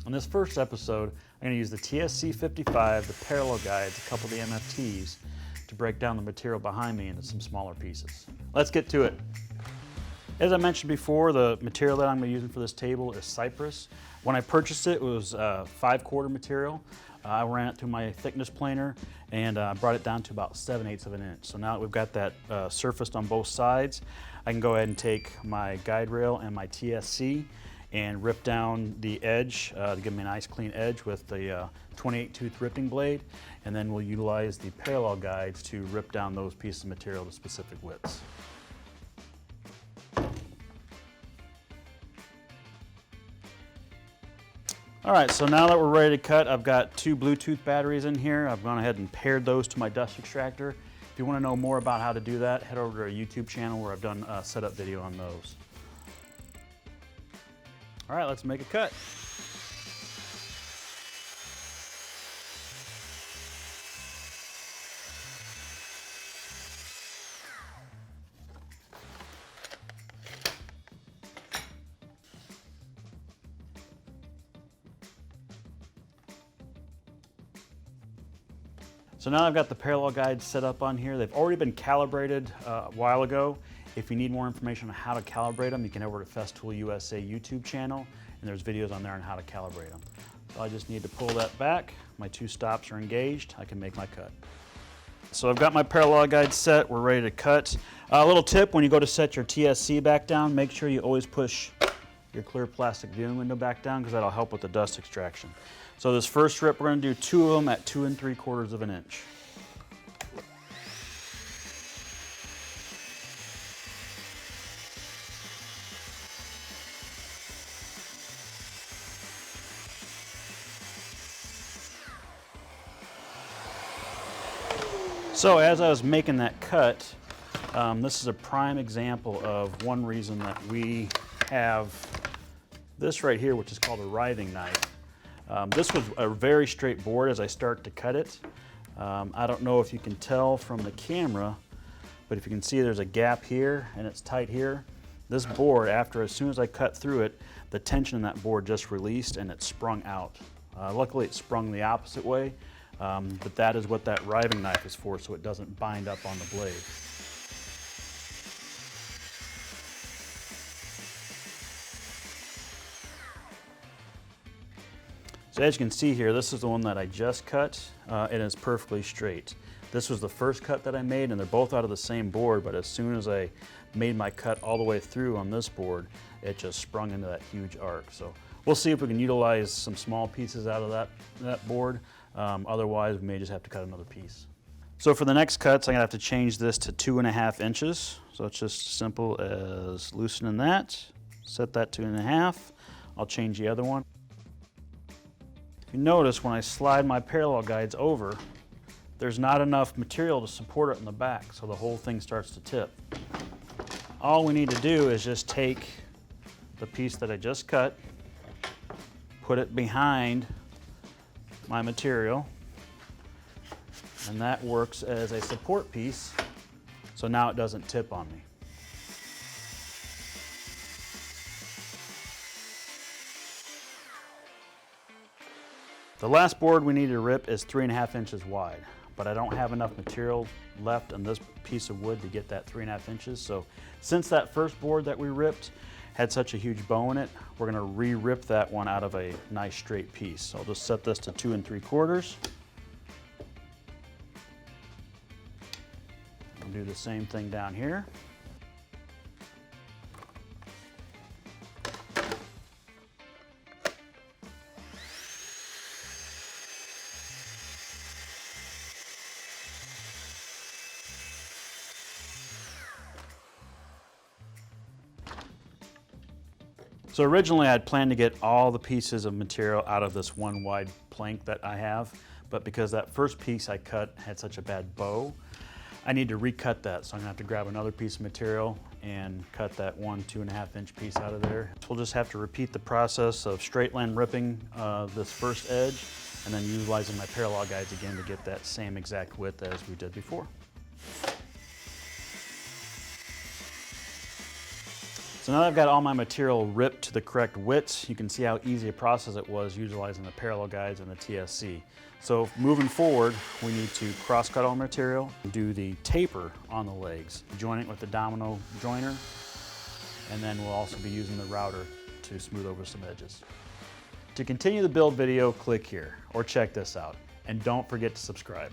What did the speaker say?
In this first episode, I'm going to use the TSC55, the parallel guides, a couple of the MFTs to break down the material behind me into some smaller pieces. Let's get to it. As I mentioned before, the material that I'm going to be using for this table is cypress. When I purchased it, it was 5/4 material. I ran it through my thickness planer and brought it down to about 7/8 of an inch. So now that we've got that surfaced on both sides, I can go ahead and take my guide rail and my TSC and rip down the edge to give me a nice clean edge with the 28 tooth ripping blade, and then we'll utilize the parallel guides to rip down those pieces of material to specific widths. All right, so now that we're ready to cut, I've got 2 Bluetooth batteries in here. I've gone ahead and paired those to my dust extractor. If you want to know more about how to do that, head over to our YouTube channel where I've done a setup video on those. All right, let's make a cut. So now I've got the parallel guides set up on here. They've already been calibrated a while ago. If you need more information on how to calibrate them, you can head over to Festool USA YouTube channel, and there's videos on there on how to calibrate them. So I just need to pull that back. My 2 stops are engaged. I can make my cut. So I've got my parallel guide set. We're ready to cut. A little tip, when you go to set your TSC back down, make sure you always push your clear plastic viewing window back down because that'll help with the dust extraction. So this first rip, we're going to do 2 of them at 2 3/4 of an inch. So as I was making that cut, this is a prime example of one reason that we have this right here, which is called a riving knife. This was a very straight board as I start to cut it. I don't know if you can tell from the camera, but if you can see there's a gap here and it's tight here. This board, as soon as I cut through it, the tension in that board just released and it sprung out. Luckily it sprung the opposite way, but that is what that riving knife is for, so it doesn't bind up on the blade. So as you can see here, this is the one that I just cut, and it's perfectly straight. This was the first cut that I made, and they're both out of the same board, but as soon as I made my cut all the way through on this board, it just sprung into that huge arc. So we'll see if we can utilize some small pieces out of that board. Otherwise, we may just have to cut another piece. So for the next cuts, I'm gonna have to change this to 2.5 inches. So it's just as simple as loosening that, set that 2.5. I'll change the other one. You notice when I slide my parallel guides over, there's not enough material to support it in the back, so the whole thing starts to tip. All we need to do is just take the piece that I just cut, put it behind my material, and that works as a support piece, so now it doesn't tip on me. The last board we need to rip is 3.5 inches wide, but I don't have enough material left on this piece of wood to get that 3.5 inches. So since that first board that we ripped had such a huge bow in it, we're gonna re-rip that one out of a nice straight piece. So I'll just set this to 2 3/4. I'll do the same thing down here. So originally I'd planned to get all the pieces of material out of this one wide plank that I have, but because that first piece I cut had such a bad bow, I need to recut that. So I'm gonna have to grab another piece of material and cut that 2.5 inch piece out of there. So we'll just have to repeat the process of straight line ripping this first edge and then utilizing my parallel guides again to get that same exact width as we did before. So now that I've got all my material ripped to the correct widths, you can see how easy a process it was utilizing the parallel guides and the TSC. So moving forward, we need to cross-cut all material, do the taper on the legs, join it with the domino joiner, and then we'll also be using the router to smooth over some edges. To continue the build video, click here or check this out. And don't forget to subscribe.